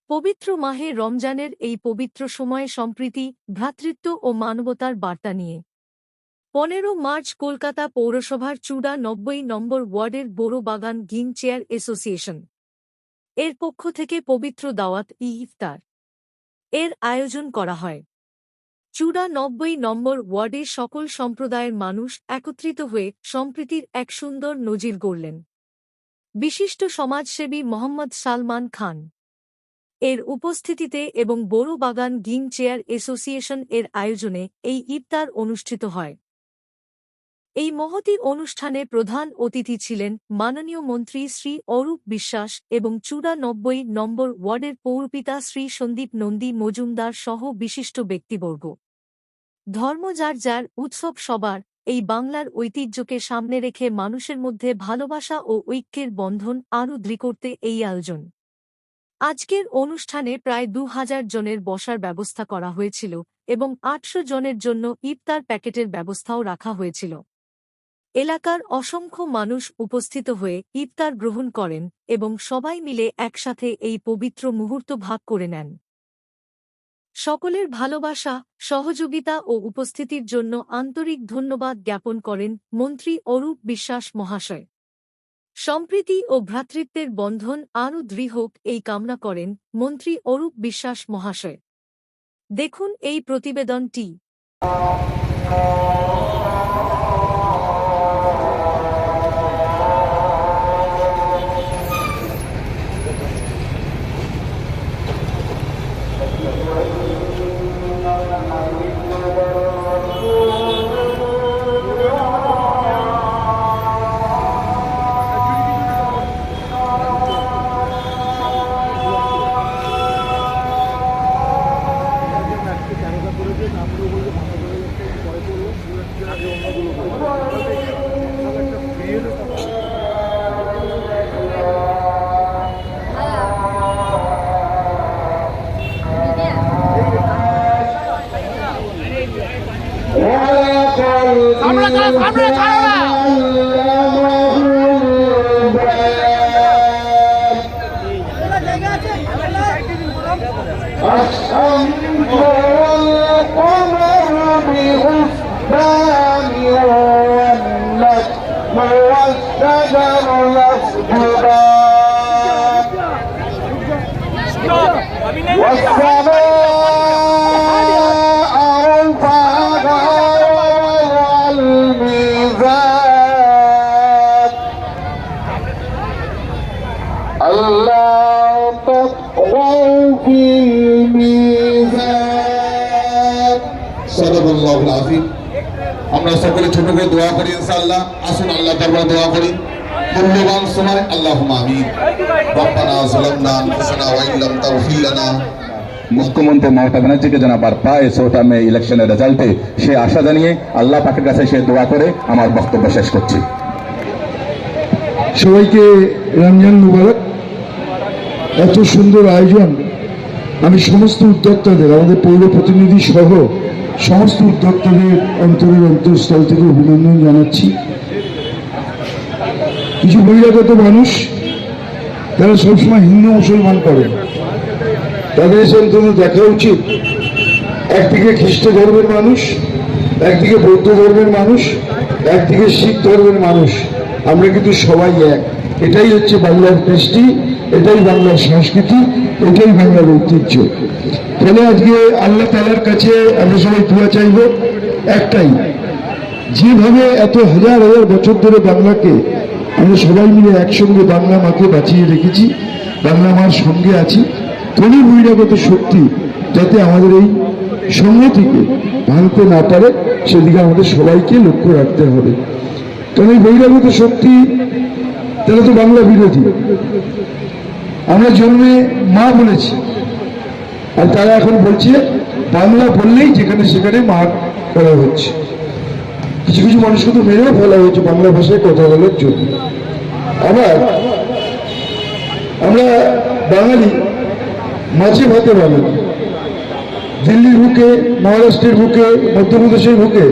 পবিত্র মাহে রমজানের এই পবিত্র সময়ে সম্প্রীতি, ভ্রাতৃত্ব ও মানবতার বার্তা নিয়ে 15 মার্চ কলকাতা পৌরসভার চূড়া 90 নম্বর ওয়ার্ডের বোরো বাগান গিং চেয়ার অ্যাসোসিয়েশন এর পক্ষ থেকে পবিত্র দাওয়াত ইফতার এর আয়োজন করা হয়। চূড়া 90 নম্বর ওয়ার্ডের সকল সম্প্রদায়ের মানুষ একত্রিত হয়ে সম্প্রীতির এক সুন্দর নজির গড়লেন। বিশিষ্ট সমাজসেবী মোহাম্মদ সালমান খান এর উপস্থিতিতে এবং বোরো বাগান গিং চেয়ার অ্যাসোসিয়েশন এর আয়োজনে এই ইফতার অনুষ্ঠিত হয়। এই মহতী অনুষ্ঠানে প্রধান অতিথি ছিলেন মাননীয় মন্ত্রী শ্রী অরূপ বিশ্বাস এবং চূড়া 90 নম্বর ওয়ার্ডের পৌরপিতা শ্রী সন্দীপ নন্দী মজুমদার সহ বিশিষ্ট ব্যক্তিবর্গ। ধর্ম যার যার, উৎসব সবার, এই বাংলার ঐতিহ্যকে সামনে রেখে মানুষের মধ্যে ভালোবাসা ও ঐক্যের বন্ধন আরও দৃঢ় করতে এই আয়োজন। আজকের অনুষ্ঠানে প্রায় 2000 জনের বসার ব্যবস্থা করা হয়েছিল এবং 800 জনের জন্য ইফতার প্যাকেটের ব্যবস্থাও রাখা হয়েছিল। এলাকার অসংখ্য মানুষ উপস্থিত হয়ে ইফতার গ্রহণ করেন এবং সবাই মিলে একসাথে এই পবিত্র মুহূর্ত ভাগ করে নেন। সকলের ভালোবাসা, সহযোগিতা ও উপস্থিতির জন্য আন্তরিক ধন্যবাদ জ্ঞাপন করেন মন্ত্রী অরূপ বিশ্বাস মহাশয়। সম্প্রীতি ও ভ্রাতৃত্বের বন্ধন আরও দৃঢ় হোক এই কামনা করেন মন্ত্রী অরূপ বিশ্বাস মহাশয়। দেখুন এই প্রতিবেদনটি। আমরা সকলে ছোট করে দোয়া করি ইনশাআল্লাহ। আসুন আল্লাহ দরবারে দোয়া করি। মূল্যবান সময় আল্লাহুম্মা আমিন। রব্বানা যালামনা আনফুসানা ওয়া ইল্লাম তাগফির লানা। মুখ্যমন্ত্রী মমতা ব্যানার্জিকে যেন আবার পায় সোটা মে ইলেকশনের রেজাল্টে, সে আশা জানিয়ে আল্লাহ পাকের কাছে সে দোয়া করে আমার বক্তব্য শেষ করছি। সবাইকে রমজান মুবারক। এত সুন্দর আয়োজন, আমি সমস্ত উদ্যোক্তাদের, আমাদের পৌর প্রতিনিধি সহ সমস্ত উদ্যোক্তাদের অন্তরের অন্তঃস্থল থেকে অভিনন্দন জানাচ্ছি। কিছু বহিরাগত মানুষ যারা সবসময় হিন্দু মুসলমান করেন, তাদের এসে অন্তত দেখা উচিত একদিকে খ্রিস্ট ধর্মের মানুষ, একদিকে বৌদ্ধ ধর্মের মানুষ, একদিকে শিখ ধর্মের মানুষ, আমরা কিন্তু সবাই এক। এটাই হচ্ছে বাংলার কৃষ্টি, এটাই বাংলার সংস্কৃতি, এটাই বাংলার ঐতিহ্য। ফলে আজকে আল্লাহ তাআলার কাছে আমরা সবাই দোয়া চাইব একটাই, যেভাবে এত হাজার হাজার বছর ধরে বাংলাকে আমরা সবাই মিলে একসঙ্গে বাংলা মাকে বাঁচিয়ে রেখেছি, বাংলা মার সঙ্গে আছি, কোনো বহিরাগত শক্তি যাতে আমাদের এই সংহতিকে ভাঙতে না পারে সেদিকে আমাদের সবাইকে লক্ষ্য রাখতে হবে। কারণ এই বহিরাগত শক্তি তারা তো বাংলা বিরোধী। আমরা জন্মে মা বলেছি, আর তারা এখন বলছে বাংলা বললেই যেখানে সেখানে মা করা হচ্ছে। কিছু কিছু মানুষকে তো মেরেও ফেলা হয়েছে বাংলা ভাষায় কথা বলার জন্য। আবার আমরা বাঙালি মাছে ভাতে বাঙালি। দিল্লির বুকে, মহারাষ্ট্রের বুকে, মধ্যপ্রদেশের বুকে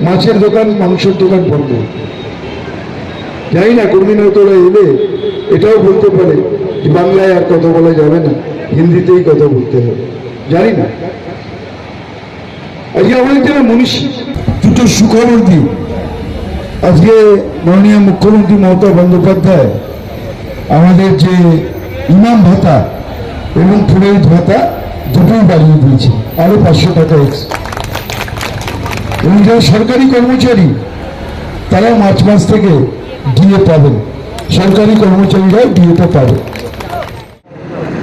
মাছের দোকান, মাংসের দোকান বন্ধ। জানি না কোনদিন হয়তো ওরা এলে এটাও বলতে পারে যে বাংলায় আর কথা বলা যাবে না। হিন্দিতেই কথা বলতে হবে, জানি না। আজকে আমাদের যারা মনীষী, দুটো সুখবর দিই। আজকে মাননীয় মুখ্যমন্ত্রী মমতা বন্দ্যোপাধ্যায় আমাদের যে ইমাম ভাতা এবং পুরোহিত ভাতা দুটোই বাড়িয়ে দিয়েছে, আরো 500 টাকা এক্স। এবং যারা সরকারি কর্মচারী তারাও মার্চ মাস থেকে ডিএ পাবেন, সরকারি কর্মচারীরাও ডিএটা পাবে।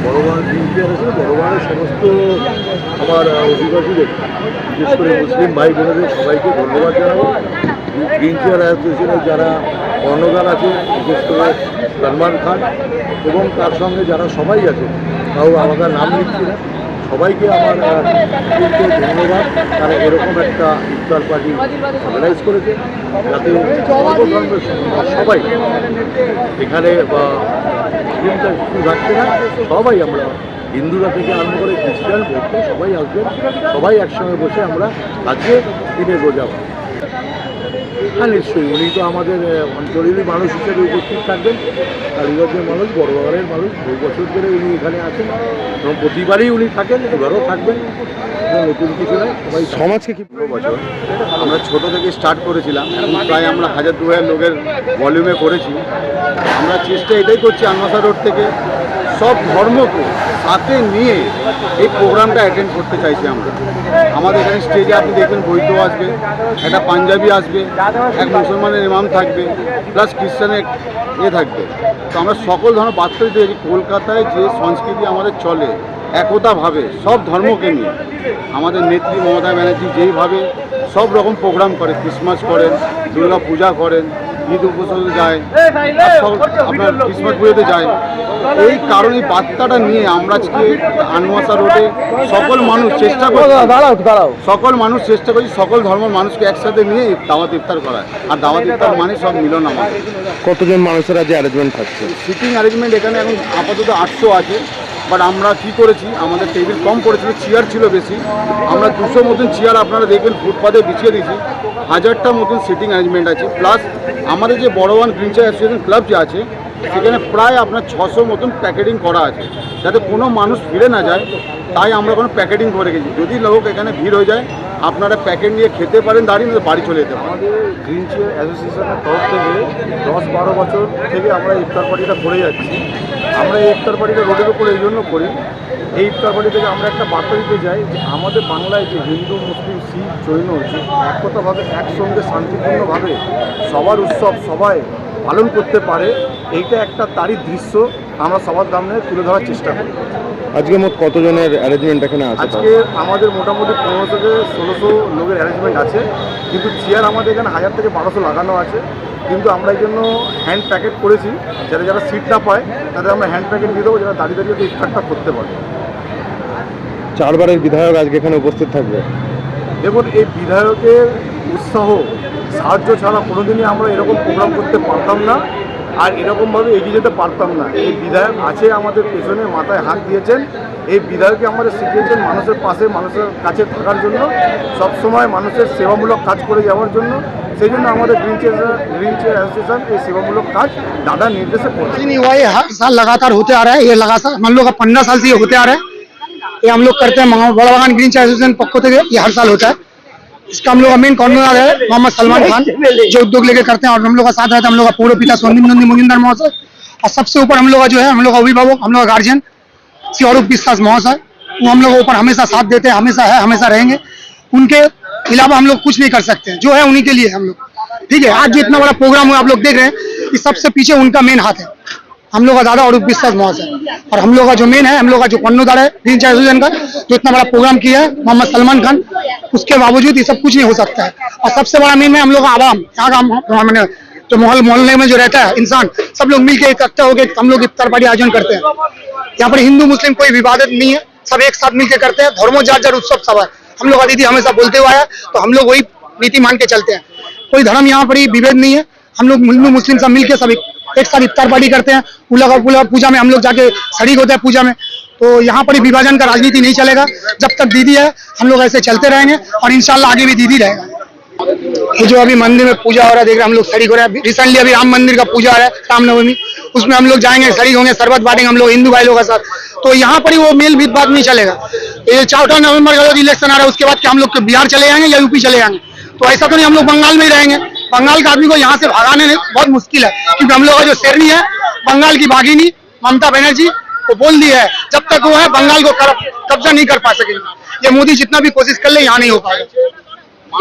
বড়বান গ্রিন চেয়ার আছে, বড়বানের সমস্ত আমার অধিবাসীদের, বিশেষ করে মুসলিম ভাই বোনেদের সবাইকে ধন্যবাদ জানাবো। গ্রিন চেয়ার অ্যাসোসিয়েশনের যারা কর্ণধার আছে, বিশেষ করে সলমান খান এবং তার সঙ্গে যারা সবাই আছে, তাও আলাদা নাম লিখছি না, সবাইকে আমার ধন্যবাদ। তারা এরকম একটা ইফতার পার্টি অর্গানাইজ করেছে যাতে সর্বধর্মের সবাই এখানে মুসলিমটা শুধু থাকছে না, সবাই আমরা হিন্দুরা থেকে আরম্ভ করে খ্রিস্টান বৌদ্ধ সবাই আসবেন, সবাই একসঙ্গে বসে আমরা আজকে দিনের রোজা। হ্যাঁ নিশ্চয়ই, উনি তো আমাদের অঞ্চলেরই মানুষ হিসেবে উপস্থিত থাকবেন। কালীগঞ্জের মানুষ, বড়বাগানের মানুষ, বহু বছর ধরে উনি এখানে আছেন এবং প্রতিবারই উনি থাকেন, এবারও থাকবেন। নতুন কিছু নয়, সবাই সমাজকে কি বছর আমরা ছোট থেকে স্টার্ট করেছিলাম, এখন প্রায় আমরা 1000-2000 লোকের ভলিউমে করেছি। আমরা চেষ্টা এটাই করছি আনমাসা রোড থেকে সব ধর্মকে সাথে নিয়ে এই প্রোগ্রামটা অ্যাটেন্ড করতে চাইছি আমরা। আমাদের এখানে স্টেজে আপনি দেখবেন বৈদ্য আসবে, একটা পাঞ্জাবি আসবে, এক মুসলমানের ইমাম থাকবে, প্লাস খ্রিস্টানের থাকবে। তো আমরা সকল ধর্ম বার্তা দিতে চাইছি। কলকাতায় যে সংস্কৃতি আমাদের চলে একতাভাবে সব ধর্মকে নিয়ে, আমাদের নেত্রী মমতা ব্যানার্জি যেইভাবে সব রকম প্রোগ্রাম করে, ক্রিসমাস করেন, দুর্গা পূজা করেন, ঈদ উপসর্গে যায়, আপনার ক্রিসমাস পুজোতে যায়, এই কারণে বার্তাটা নিয়ে আমরা আজকে আনমাসা রোডে সকল মানুষ চেষ্টা করছি, সকল মানুষ চেষ্টা করছি সকল ধর্মের মানুষকে একসাথে নিয়ে দাওয়াত ইফতার করায়। আর দাওয়াত ইফতার মানে সব মিলন আমাদের। কতজন মানুষের যে অ্যারেঞ্জমেন্ট থাকছে? সিটিং অ্যারেঞ্জমেন্ট এখানে এখন আপাতত 800 আছে, বাট আমরা কি করেছি, আমাদের টেবিল কম পড়েছিল, চেয়ার ছিল বেশি, আমরা 200 মতন চেয়ার আপনারা দেখবেন ফুটপাতে বিছিয়ে দিয়েছি। 1000টা মতন সিটিং অ্যারেঞ্জমেন্ট আছে, প্লাস আমাদের যে বড়বান গ্রিন চেয়ার অ্যাসোসিয়েশন ক্লাব যে আছে সেখানে প্রায় আপনার 600 মতন প্যাকেটিং করা আছে, যাতে কোনো মানুষ ফিরে না যায়, তাই আমরা কোনো প্যাকেটিং করে গেছি। যদি লোক এখানে ভিড় হয়ে যায় আপনারা প্যাকেট নিয়ে খেতে পারেন, দাঁড়িয়ে বাড়ি চলে যেতে পারেন। আমাদের গ্রিন চেয়ার অ্যাসোসিয়েশনের তরফ থেকে 10-12 বছর থেকে আমরা ইফতার পার্টিটা করে যাচ্ছি। আমরা এই ইফতার পার্টিটা রোডের উপরে এই জন্য করি, এই ইফতার পার্টি থেকে আমরা একটা বার্তা দিতে চাই যে আমাদের বাংলায় যে হিন্দু, মুসলিম, শিখ, জৈন যে একতাভাবে একসঙ্গে শান্তিপূর্ণভাবে সবার উৎসব সবাই পালন করতে পারে, এইটা একটা তারই দৃশ্য আমরা সবার সামনে তুলে ধরার চেষ্টা করি। আজকে মোট কতজনের অ্যারেঞ্জমেন্ট এখানে আছে? আজকে আমাদের মোটামুটি 1500 থেকে 1600 লোকের অ্যারেঞ্জমেন্ট আছে, কিন্তু চেয়ার আমাদের এখানে 1000 থেকে 1200 লাগানো আছে। কিন্তু আমরা এই জন্য হ্যান্ড প্যাকেট করেছি, যারা যারা সিট না পায় তাদের আমরা হ্যান্ড প্যাকেট দিয়ে দেবো, যারা দাঁড়িয়ে দাঁড়িয়ে ইফতারটা করতে পারে। 4 বারের বিধায়ক আজকে এখানে উপস্থিত থাকবে। দেখুন, এই বিধায়কের উৎসাহ সাহায্য ছাড়া কোনোদিনই আমরা এরকম প্রোগ্রাম করতে পারতাম না, আর এরকমভাবে এগিয়ে যেতে পারতাম না। এই বিধায়ক আছে আমাদের পেছনে, মাথায় হাত দিয়েছেন। এই বিধায়ককে আমাদের শিখিয়েছেন মানুষের পাশে, মানুষের কাছে থাকার জন্য, সবসময় মানুষের সেবামূলক কাজ করে যাওয়ার জন্য। সেই জন্য আমাদের গ্রিন চেয়ার অ্যাসোসিয়েশন এই সেবামূলক কাজ দাদা নির্দেশে করছে। नहीं हुआ, ये हर साल लगातार होते आ रहा है। ये लगातार हम लोग का 15 साल से ये होते आ रहा है। ये हम लोग करते हैं बड़बागान ग्रीन चाय एसोसिएशन पक्ष से, ये हर साल होता है। इसका हम लोग का मेन कॉर्नर है मोहम्मद सलमान खान, जो उद्योग लेके करते हैं, और हम लोग का साथ रहता है हम लोग का पूर्व पिता सोनिम नंदी मुनिंदर महोदय, और सबसे ऊपर हम लोग का जो है हम लोग का अभिभावक, हम लोग का गार्जियन श्री अरूप विश्वास महोदय, वो हम लोग ऊपर हमेशा साथ देते हैं, हमेशा है, हमेशा रहेंगे। उनके अलावा हम लोग कुछ नहीं कर सकते हैं, जो है उन्हीं के लिए हम लोग। ठीक है, आज जो इतना बड़ा प्रोग्राम हुआ आप लोग देख रहे हैं, इस सबसे पीछे उनका मेन हाथ है, हम लोग का दादा अरूप विश्वास महोदय। और हम लोग का जो मेन है, हम लोग का जो कर्णधार है ग्रीन चाय एसोसिएशन का, जो इतना बड़ा प्रोग्राम किया है मोहम्मद सलमान खान, उसके बावजूद ये सब कुछ नहीं हो सकता है। और सबसे बड़ा मेन है हम लोग का आवाम, यहाँ का मैंने जो मोहल्ले में जो रहता है इंसान, सब लोग मिलकर इकट्ठा होकर हम लोग इफ्तार पार्टी आयोजन करते हैं। यहाँ पर हिंदू मुस्लिम कोई विवादित नहीं है, सब एक साथ मिलकर करते हैं। धर्मों जात उत्सव सब है, हम लोग का दीदी हमेशा बोलते हुआ है, तो हम लोग वही नीति मान के चलते हैं। कोई धर्म यहाँ पर विभेद नहीं है, हम लोग हिंदू मुस्लिम सब मिलकर सब एक साथ इफ्तार पार्टी करते हैं। पूजा में हम लोग जाके शरीक होते हैं पूजा में, तो यहाँ पर विभाजन का राजनीति नहीं चलेगा। जब तक दीदी है हम लोग ऐसे चलते रहेंगे, और इंशाल्लाह आगे भी दीदी रहेगा। ये जो अभी मंदिर में पूजा हो रहा है देख रहे हैं हम लोग, शरीक हो रहे हैं। रिसेंटली अभी राम मंदिर का पूजा है, रामनवमी, उसमें हम लोग जाएंगे, शरीक होंगे, शरबत बांटेंगे हम लोग हिंदू भाई लोगों के साथ। तो तो यहाँ पर ही वो मेल भेदभाव नहीं चलेगा। ये 14 नवंबर का जो इलेक्शन आ रहा है उसके बाद क्या हम लोग बिहार चले जाएंगे या यूपी चले जाएंगे? तो ऐसा तो नहीं, हम लोग बंगाल में ही रहेंगे। बंगाल का आदमी को यहाँ से भगाने में बहुत मुश्किल है, क्योंकि हम लोग का जो शेरनी है बंगाल की बाघिनी ममता बनर्जी वो बोल दी है जब तक वो है बंगाल को कब्जा नहीं कर पा सकेंगे। ये मोदी जितना भी कोशिश कर ले यहाँ नहीं हो पाएगा।